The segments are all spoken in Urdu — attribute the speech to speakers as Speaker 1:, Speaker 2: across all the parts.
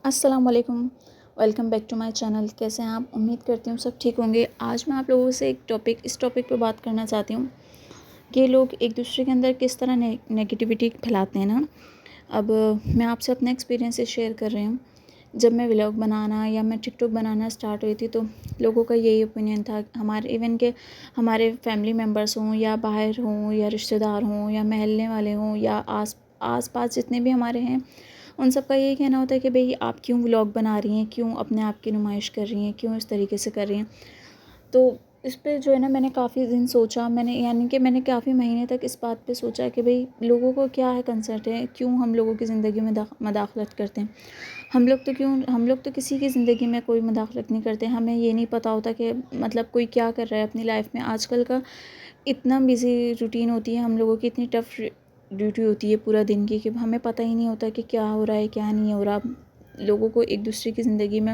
Speaker 1: السلام علیکم، welcome back to my channel. کیسے ہیں آپ؟ امید کرتی ہوں سب ٹھیک ہوں گے۔ آج میں آپ لوگوں سے اس ٹاپک پہ بات کرنا چاہتی ہوں کہ لوگ ایک دوسرے کے اندر کس طرح نگیٹیوٹی پھیلاتے ہیں نا۔ اب میں آپ سے اپنا ایکسپیرینس شیئر کر رہی ہوں۔ جب میں ولاگ بنانا یا میں ٹک ٹاک بنانا اسٹارٹ ہوئی تھی تو لوگوں کا یہی اوپینین تھا، ایون کہ ہمارے فیملی ممبرس ہوں یا باہر ہوں یا رشتہ دار ہوں یا محلے والے ہوں یا آس پاس جتنے بھی ہمارے ہیں، ان سب کا یہی کہنا ہوتا ہے کہ بھئی آپ کیوں ولاگ بنا رہی ہیں، کیوں اپنے آپ کی نمائش کر رہی ہیں، کیوں اس طریقے سے کر رہی ہیں۔ تو اس پہ جو ہے نا میں نے کافی دن سوچا، میں نے کافی مہینے تک اس بات پہ سوچا کہ بھئی لوگوں کو کیا ہے کنسرٹ ہے، کیوں ہم لوگوں کی زندگی میں مداخلت کرتے ہیں۔ ہم لوگ تو کسی کی زندگی میں کوئی مداخلت نہیں کرتے۔ ہمیں یہ نہیں پتہ ہوتا کہ مطلب کوئی کیا کر رہا ہے اپنی لائف میں۔ آج کل کا اتنا بزی روٹین ہوتی ہے ہم لوگوں کی، اتنی ٹف ڈیوٹی ہوتی ہے پورا دن کی کہ ہمیں پتہ ہی نہیں ہوتا کہ کیا ہو رہا ہے کیا نہیں ہو رہا۔ لوگوں کو ایک دوسرے کی زندگی میں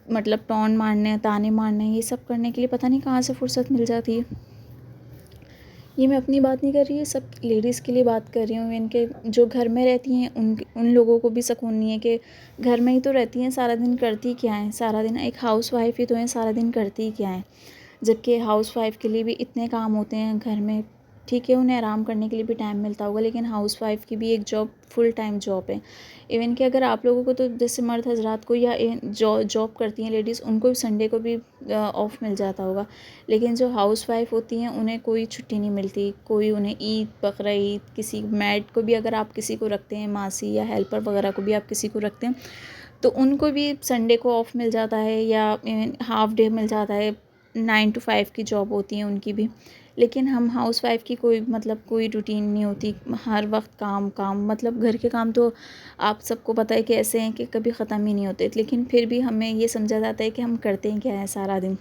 Speaker 1: مطلب ٹون مارنے، تانے مارنے، یہ سب کرنے کے لیے پتہ نہیں کہاں سے فرصت مل جاتی ہے۔ یہ میں اپنی بات نہیں کر رہی، سب لیڈیز کے لیے بات کر رہی ہوں۔ ان کے جو گھر میں رہتی ہیں ان لوگوں کو بھی سکون نہیں ہے کہ گھر میں ہی تو رہتی ہیں، سارا دن کرتی کیا ہیں، سارا دن ایک ہاؤس وائف ہی تو ہیں، سارا دن کرتی کیا ہیں۔ جبکہ ہاؤس وائف کے لیے بھی اتنے کام ہوتے ہیں گھر میں، ٹھیک ہے انہیں آرام کرنے کے لیے بھی ٹائم ملتا ہوگا، لیکن ہاؤس وائف کی بھی ایک جاب فل ٹائم جاب ہے۔ ایون کہ اگر آپ لوگوں کو تو جیسے مرد حضرات کو یا جاب کرتی ہیں لیڈیز، ان کو سنڈے کو بھی آف مل جاتا ہوگا، لیکن جو ہاؤس وائف ہوتی ہیں انہیں کوئی چھٹی نہیں ملتی۔ کوئی انہیں عید، بقرعید، کسی میڈ کو بھی اگر آپ کسی کو رکھتے ہیں، ماسی یا ہیلپر وغیرہ کو بھی آپ کسی کو رکھتے ہیں، تو ان کو بھی سنڈے کو آف مل جاتا ہے یا ہاف ڈے مل جاتا ہے۔ 9 to 5 کی جاب ہوتی ہیں ان کی بھی، لیکن ہم ہاؤس وائف کی کوئی روٹین نہیں ہوتی۔ ہر وقت کام مطلب گھر کے کام تو آپ سب کو پتہ ہے کہ ایسے ہیں کہ کبھی ختم ہی نہیں ہوتے، لیکن پھر بھی ہمیں یہ سمجھا جاتا ہے کہ ہم کرتے ہیں کیا ہے سارا دن۔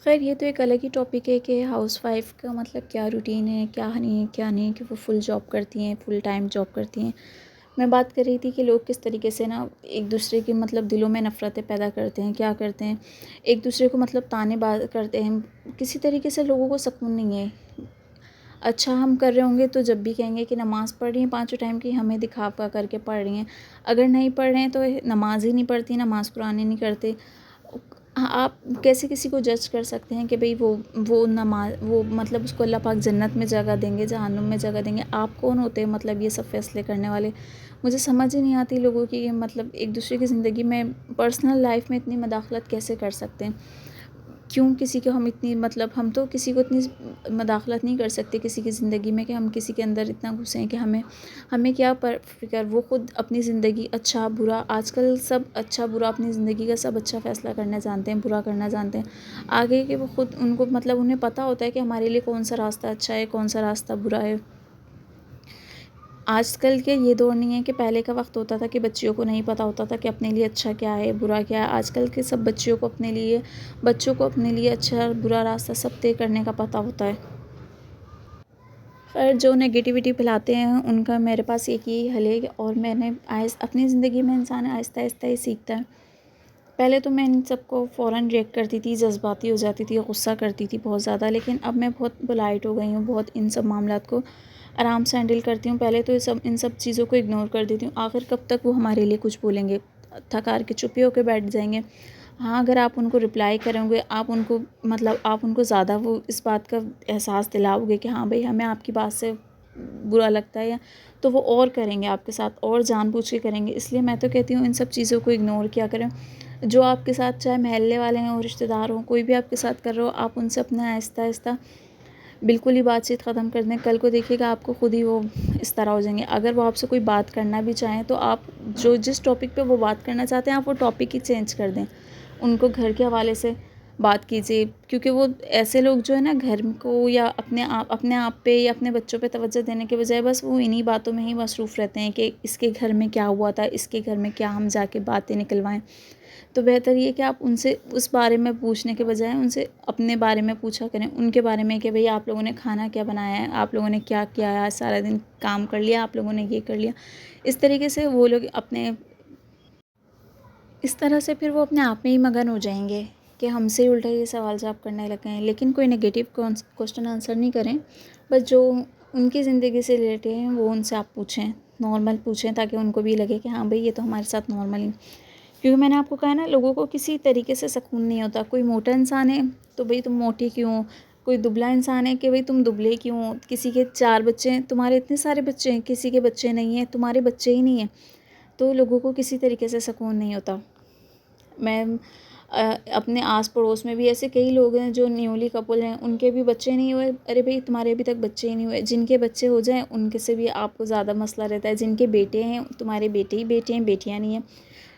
Speaker 1: خیر یہ تو ایک الگ ہی ٹاپک ہے کہ ہاؤس وائف کا مطلب کیا روٹین ہے، کیا نہیں کہ وہ فل جاب کرتی ہیں، فل ٹائم جاب کرتی ہیں۔ میں بات کر رہی تھی کہ لوگ کس طریقے سے نا ایک دوسرے کے مطلب دلوں میں نفرتیں پیدا کرتے ہیں، کیا کرتے ہیں، ایک دوسرے کو مطلب تانے باز کرتے ہیں۔ کسی طریقے سے لوگوں کو سکون نہیں ہے۔ اچھا ہم کر رہے ہوں گے تو جب بھی کہیں گے کہ نماز پڑھ رہی ہیں 5 ٹائم کی، ہمیں دکھاوا کر کے پڑھ رہی ہیں۔ اگر نہیں پڑھ رہے ہیں تو نماز ہی نہیں پڑھتی، نماز قرآن ہی نہیں کرتے۔ آپ کیسے کسی کو جج کر سکتے ہیں کہ بھئی وہ مطلب اس کو اللہ پاک جنت میں جگہ دیں گے، جہنم میں جگہ دیں گے؟ آپ کون ہوتے ہیں مطلب یہ سب فیصلے کرنے والے؟ مجھے سمجھ ہی نہیں آتی لوگوں کی مطلب ایک دوسرے کی زندگی میں، پرسنل لائف میں اتنی مداخلت کیسے کر سکتے ہیں؟ کیوں کسی کو ہم اتنی مطلب ہم تو کسی کو اتنی مداخلت نہیں کر سکتے کسی کی زندگی میں کہ ہم کسی کے اندر اتنا گھسیں کہ ہمیں کیا فکر۔ وہ خود اپنی زندگی اچھا برا، آج کل سب اچھا برا اپنی زندگی کا سب اچھا فیصلہ کرنا جانتے ہیں، برا کرنا جانتے ہیں آگے کہ وہ خود ان کو مطلب انہیں پتہ ہوتا ہے کہ ہمارے لیے کون سا راستہ اچھا ہے، کون سا راستہ برا ہے۔ آج کل کے یہ دور نہیں ہے کہ پہلے کا وقت ہوتا تھا کہ بچیوں کو نہیں پتہ ہوتا تھا کہ اپنے لیے اچھا کیا ہے، برا کیا ہے۔ آج کل کے سب بچوں کو اپنے لیے اچھا برا راستہ سب طے کرنے کا پتہ ہوتا ہے۔ خیر جو نگیٹیوٹی پھیلاتے ہیں ان کا میرے پاس ایک ہی حل ہے، اور میں نے اپنی زندگی میں انسان آہستہ آہستہ ہی سیکھتا ہے۔ پہلے تو میں ان سب کو فوراً ریئیکٹ کرتی تھی، جذباتی ہو جاتی تھی، غصہ کرتی تھی بہت زیادہ، لیکن اب میں بہت پولائٹ ہو گئی ہوں، بہت ان سب معاملات کو آرام سے ہینڈل کرتی ہوں۔ پہلے تو ان سب چیزوں کو اگنور کر دیتی ہوں، آخر کب تک وہ ہمارے لیے کچھ بولیں گے، تھکار کے چپی ہو کے بیٹھ جائیں گے۔ ہاں اگر آپ ان کو رپلائی کریں گے، آپ ان کو زیادہ وہ اس بات کا احساس دلاؤ گے کہ ہاں بھئی ہمیں آپ کی بات سے برا لگتا ہے، تو وہ اور کریں گے آپ کے ساتھ، اور جان بوجھ کے کریں گے۔ اس لیے میں تو کہتی ہوں ان سب چیزوں کو اگنور کیا کریں۔ جو آپ کے ساتھ چاہے محلے والے ہوں، رشتہ دار ہوں، کوئی بھی آپ کے ساتھ کر رہا ہو، آپ ان سے اپنا آہستہ آہستہ بالکل ہی بات چیت ختم کر دیں۔ کل کو دیکھیے گا آپ کو خود ہی وہ اس طرح ہو جائیں گے۔ اگر وہ آپ سے کوئی بات کرنا بھی چاہیں تو آپ جس ٹاپک پہ وہ بات کرنا چاہتے ہیں آپ وہ ٹاپک ہی چینج کر دیں، ان کو گھر کے حوالے سے بات کیجیے، کیونکہ وہ ایسے لوگ جو ہے نا گھر کو یا اپنے آپ پہ یا اپنے بچوں پہ توجہ دینے کے بجائے بس وہ انہی باتوں میں ہی مصروف رہتے ہیں کہ اس کے گھر میں کیا ہوا تھا، اس کے گھر میں کیا ہم جا کے باتیں نکلوائیں۔ تو بہتر یہ کہ آپ ان سے اس بارے میں پوچھنے کے بجائے ان سے اپنے بارے میں پوچھا کریں، ان کے بارے میں کہ بھئی آپ لوگوں نے کھانا کیا بنایا ہے، آپ لوگوں نے کیا کیا ہے، آج سارا دن کام کر لیا آپ لوگوں نے، یہ کر لیا۔ اس طریقے سے وہ لوگ اس طرح سے پھر وہ اپنے آپ میں ہی مگن ہو جائیں گے کہ ہم سے الٹا یہ سوال جواب کرنے لگ گئے ہیں۔ لیکن کوئی نگیٹیو کوسچن آنسر نہیں کریں، بس جو ان کی زندگی سے ریلیٹڈ ہیں وہ ان سے آپ پوچھیں، نارمل پوچھیں تاکہ ان کو بھی لگے کہ ہاں بھئی یہ تو ہمارے ساتھ نارمل ہی. کیونکہ میں نے آپ کو کہا نا لوگوں کو کسی طریقے سے سکون نہیں ہوتا. کوئی موٹا انسان ہے تو بھئی تم موٹی کیوں ہو, کوئی دبلا انسان ہے کہ بھئی تم دبلے کیوں ہو, کسی کے 4 بچے ہیں تمہارے اتنے سارے بچے ہیں, کسی کے بچے نہیں ہیں تمہارے بچے ہی نہیں ہیں, تو لوگوں کو کسی طریقے سے سکون نہیں ہوتا. میں اپنے آس پڑوس میں بھی ایسے کئی لوگ ہیں جو نیولی کپل ہیں, ان کے بھی بچے نہیں ہوئے. ارے بھئی تمہارے ابھی تک بچے ہی نہیں ہوئے. جن کے بچے ہو جائیں ان کے سے بھی آپ کو زیادہ مسئلہ رہتا ہے. جن کے بیٹے ہیں تمہارے بیٹے ہی بیٹے ہیں, بیٹیاں نہیں ہیں.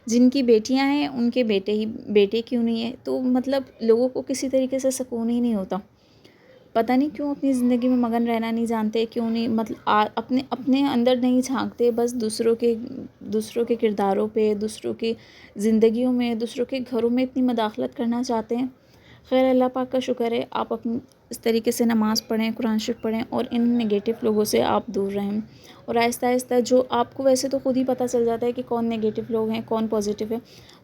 Speaker 1: جن کی بیٹیاں ہیں ان کے بیٹے کیوں نہیں ہیں. تو مطلب لوگوں کو کسی طریقے سے سکون ہی نہیں ہوتا. پتہ نہیں کیوں اپنی زندگی میں مگن رہنا نہیں جانتے, کیوں نہیں مطلب اپنے اندر نہیں جھانکتے, بس دوسروں کے کرداروں پہ, دوسروں کی زندگیوں میں, دوسروں کے گھروں میں اتنی مداخلت کرنا چاہتے ہیں. خیر اللہ پاک کا شکر ہے آپ اس طریقے سے نماز پڑھیں, قرآن شریف پڑھیں اور ان نگیٹو لوگوں سے آپ دور رہیں. اور آہستہ آہستہ جو آپ کو ویسے تو خود ہی پتہ چل جاتا ہے کہ کون نگیٹو لوگ ہیں کون پازیٹیو ہے,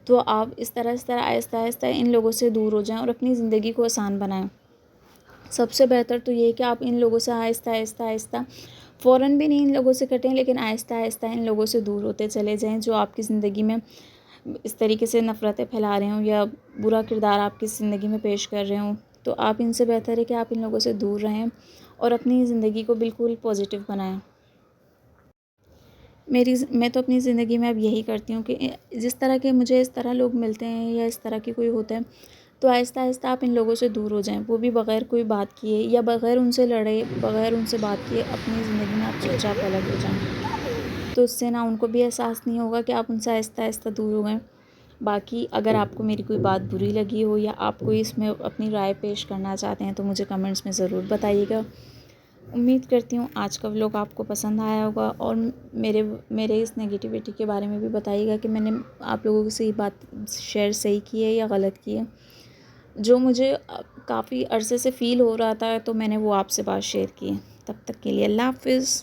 Speaker 1: تو آپ اس طرح آہستہ آہستہ ان لوگوں سے دور ہو جائیں اور اپنی زندگی کو آسان بنائیں. سب سے بہتر تو یہ ہے کہ آپ ان لوگوں سے آہستہ فوراً بھی نہیں ان لوگوں سے کٹیں, لیکن آہستہ آہستہ ان لوگوں سے دور ہوتے چلے جائیں جو آپ کی زندگی میں اس طریقے سے نفرتیں پھیلا رہے ہوں یا برا کردار آپ کی زندگی میں پیش کر رہے ہوں. تو آپ ان سے بہتر ہے کہ آپ ان لوگوں سے دور رہیں اور اپنی زندگی کو بالکل پازیٹیو بنائیں. میں تو اپنی زندگی میں اب یہی کرتی ہوں کہ جس طرح کے مجھے اس طرح لوگ ملتے ہیں یا اس طرح کے کوئی ہوتے ہیں تو آہستہ آہستہ آپ ان لوگوں سے دور ہو جائیں. وہ بھی بغیر کوئی بات کیے یا بغیر ان سے لڑے, بغیر ان سے بات کیے اپنی زندگی میں آپ چپ چاپ الگ ہو جائیں. تو اس سے نہ ان کو بھی احساس نہیں ہوگا کہ آپ ان سے آہستہ دور ہو گئے. باقی اگر آپ کو میری کوئی بات بری لگی ہو یا آپ کوئی اس میں اپنی رائے پیش کرنا چاہتے ہیں تو مجھے کمنٹس میں ضرور بتائیے گا. امید کرتی ہوں آج کا ولاگ آپ کو پسند آیا ہوگا اور میرے اس نگیٹیوٹی کے بارے میں بھی بتائیے گا کہ میں نے آپ لوگوں سے یہ بات شیئر صحیح کی ہے یا غلط کی ہے. جو مجھے کافی عرصے سے فیل ہو رہا تھا تو میں نے وہ آپ سے بات شیئر کی ہے. تب تک کے لیے اللہ حافظ.